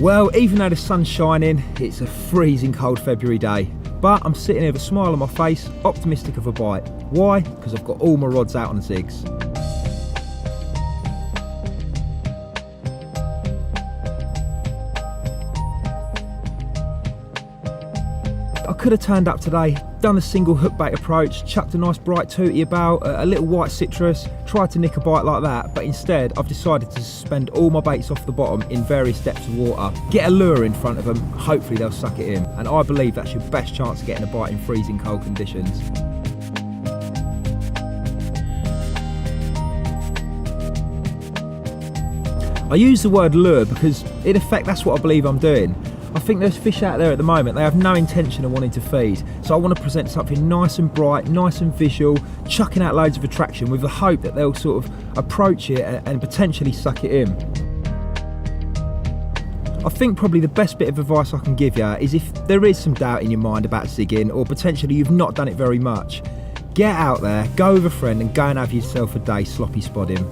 Well, even though the sun's shining, it's a freezing cold February day. But I'm sitting here with a smile on my face, optimistic of a bite. Why? Because I've got all my rods out on the zigs. I could have turned up today, done the single hook bait approach, chucked a nice bright tootie about, a little white citrus, tried to nick a bite like that, but instead I've decided to suspend all my baits off the bottom in various depths of water, get a lure in front of them, hopefully they'll suck it in, and I believe that's your best chance of getting a bite in freezing cold conditions. I use the word lure because in effect that's what I believe I'm doing. I think there's fish out there at the moment, they have no intention of wanting to feed, so I want to present something nice and bright, nice and visual, chucking out loads of attraction with the hope that they'll sort of approach it and potentially suck it in. I think probably the best bit of advice I can give you is if there is some doubt in your mind about zigging, or potentially you've not done it very much, get out there, go with a friend and go and have yourself a day sloppy spodding.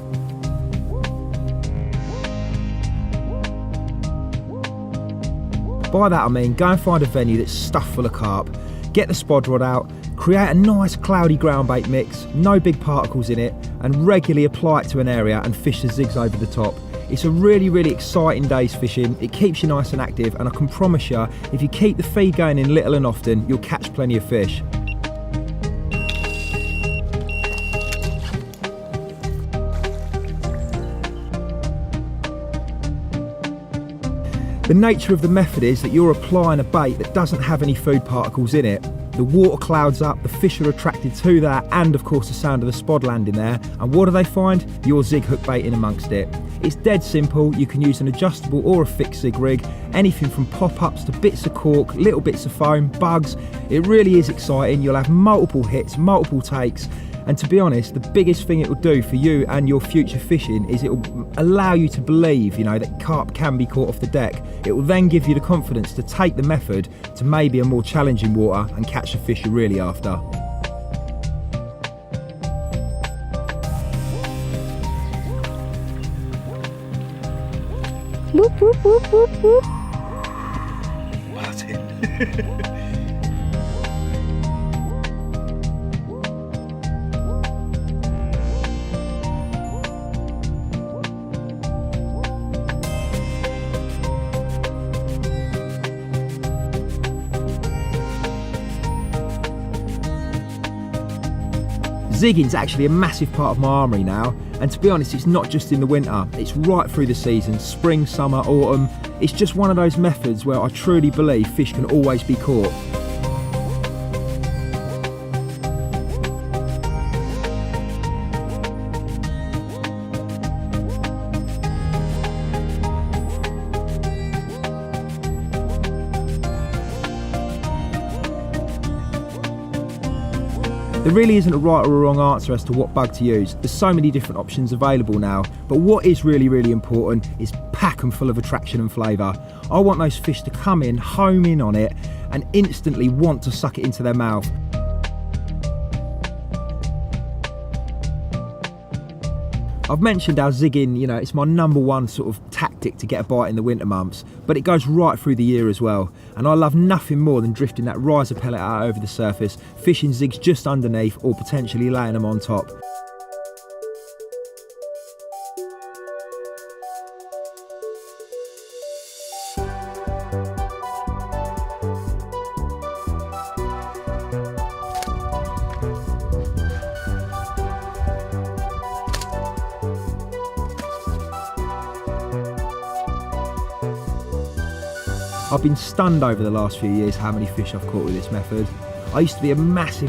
By that I mean, go and find a venue that's stuffed full of carp, get the spod rod out, create a nice cloudy ground bait mix, no big particles in it, and regularly apply it to an area and fish the zigs over the top. It's a really exciting day's fishing, it keeps you nice and active, and I can promise you, if you keep the feed going in little and often, you'll catch plenty of fish. The nature of the method is that you're applying a bait that doesn't have any food particles in it. The water clouds up, the fish are attracted to that, and of course the sound of the spod landing there. And what do they find? Your zig hook bait in amongst it. It's dead simple. You can use an adjustable or a fixed zig rig, anything from pop-ups to bits of cork, little bits of foam, bugs. It really is exciting. You'll have multiple hits, multiple takes. And to be honest, the biggest thing it will do for you and your future fishing is it will allow you to believe, that carp can be caught off the deck. It will then give you the confidence to take the method to maybe a more challenging water and catch the fish you're really after. Whoop, whoop, whoop, whoop, whoop. Well, that's it. Zigging's actually a massive part of my armoury now, and to be honest, it's not just in the winter, it's right through the season, spring, summer, autumn. It's just one of those methods where I truly believe fish can always be caught. There really isn't a right or a wrong answer as to what bug to use. There's so many different options available now, but what is really important is pack them full of attraction and flavour. I want those fish to come in, home in on it, and instantly want to suck it into their mouth. I've mentioned how zigging, it's my #1 sort of tactic to get a bite in the winter months, but it goes right through the year as well. And I love nothing more than drifting that riser pellet out over the surface, fishing zigs just underneath or potentially laying them on top. I've been stunned over the last few years how many fish I've caught with this method. I used to be a massive,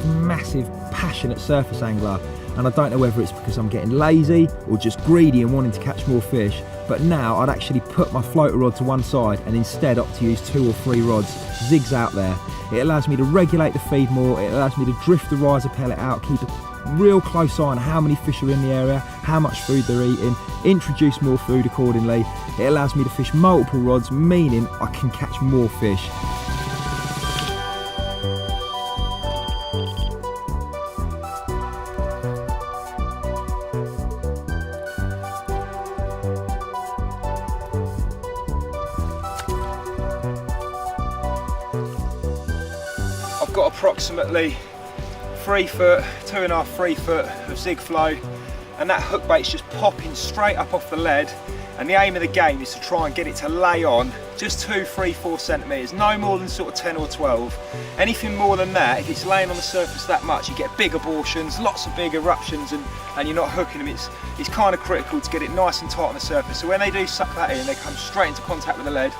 passionate surface angler, and I don't know whether it's because I'm getting lazy or just greedy and wanting to catch more fish, but now I'd actually put my floater rod to one side and instead opt to use 2 or 3 rods, zigs out there. It allows me to regulate the feed more, it allows me to drift the riser pellet out, keep a real close eye on how many fish are in the area, how much food they're eating, introduce more food accordingly. It allows me to fish multiple rods, meaning I can catch more fish. got approximately 3 foot, 2.5, 3 foot of zig flow, and that hook bait's just popping straight up off the lead. And the aim of the game is to try and get it to lay on just 2, 3, 4 centimetres, no more than sort of 10 or 12. Anything more than that, if it's laying on the surface that much, you get big abortions, lots of big eruptions, and you're not hooking them. It's kind of critical to get it nice and tight on the surface. So when they do suck that in, they come straight into contact with the lead,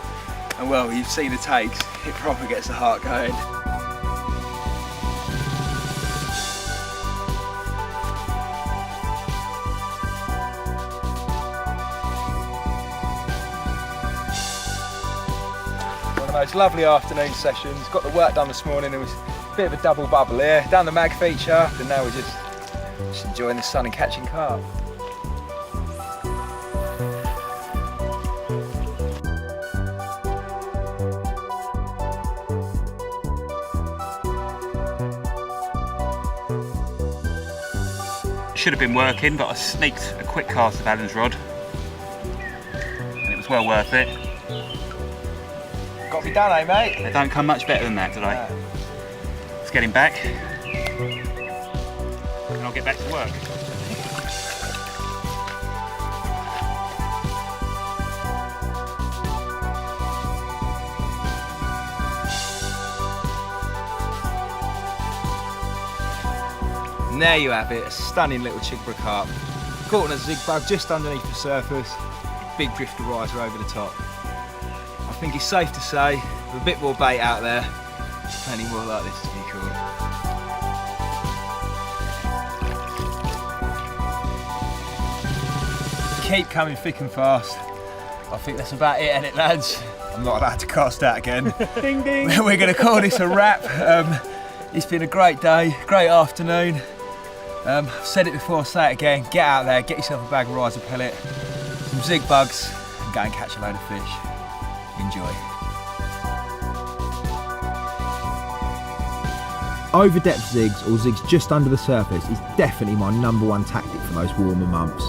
and well, you've seen the takes, it probably gets the heart going. Those lovely afternoon sessions, got the work done this morning. It was a bit of a double bubble here, down the mag feature, and now we're just enjoying the sun and catching carp. Should have been working, but I sneaked a quick cast of Alan's rod, and it was well worth it. Got to be done, eh, mate? They don't come much better than that, do they? No. Let's get him back, and I'll get back to work. And there you have it, a stunning little chickbrook carp. Caught on a zig bug just underneath the surface, big drifter riser over the top. I think it's safe to say, with a bit more bait out there, plenty more like this to be caught. Keep coming thick and fast. I think that's about it, ain't it, lads? I'm not allowed to cast out again. Ding ding. We're going to call this a wrap. It's been a great day, great afternoon. I've said it before, I'll say it again. Get out there, get yourself a bag of riser pellet, some zig bugs, and go and catch a load of fish. Enjoy. Over depth zigs, or zigs just under the surface, is definitely my #1 tactic for those warmer months.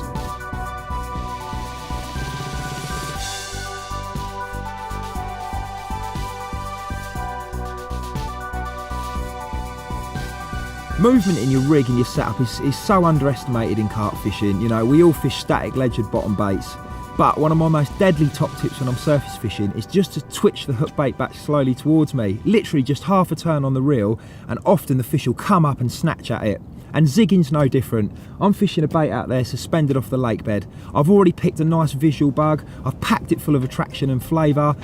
Movement in your rig and your setup is so underestimated in carp fishing. You know, we all fish static ledgered bottom baits, but one of my most deadly top tips when I'm surface fishing is just to twitch the hook bait back slowly towards me, literally just half a turn on the reel, and often the fish will come up and snatch at it. And zigging's no different. I'm fishing a bait out there suspended off the lake bed. I've already picked a nice visual bug, I've packed it full of attraction and flavour.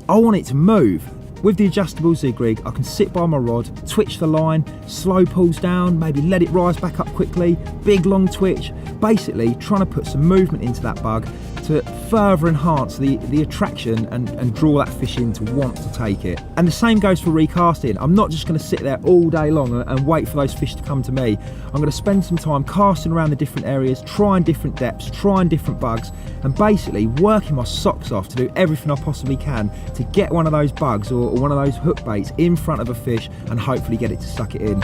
I want it to move. With the adjustable zig rig, I can sit by my rod, twitch the line, slow pulls down, maybe let it rise back up quickly, big long twitch, basically trying to put some movement into that bug to further enhance the attraction and draw that fish in to want to take it. And the same goes for recasting. I'm not just going to sit there all day long and wait for those fish to come to me. I'm going to spend some time casting around the different areas, trying different depths, trying different bugs, and basically working my socks off to do everything I possibly can to get one of those bugs or one of those hook baits in front of a fish and hopefully get it to suck it in.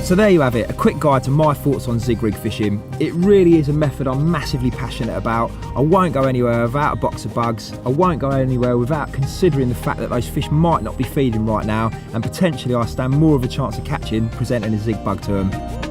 So there you have it, a quick guide to my thoughts on zig rig fishing. It really is a method I'm massively passionate about. I won't go anywhere without a box of bugs. I won't go anywhere without considering the fact that those fish might not be feeding right now, and potentially I stand more of a chance of catching presenting a zig bug to them.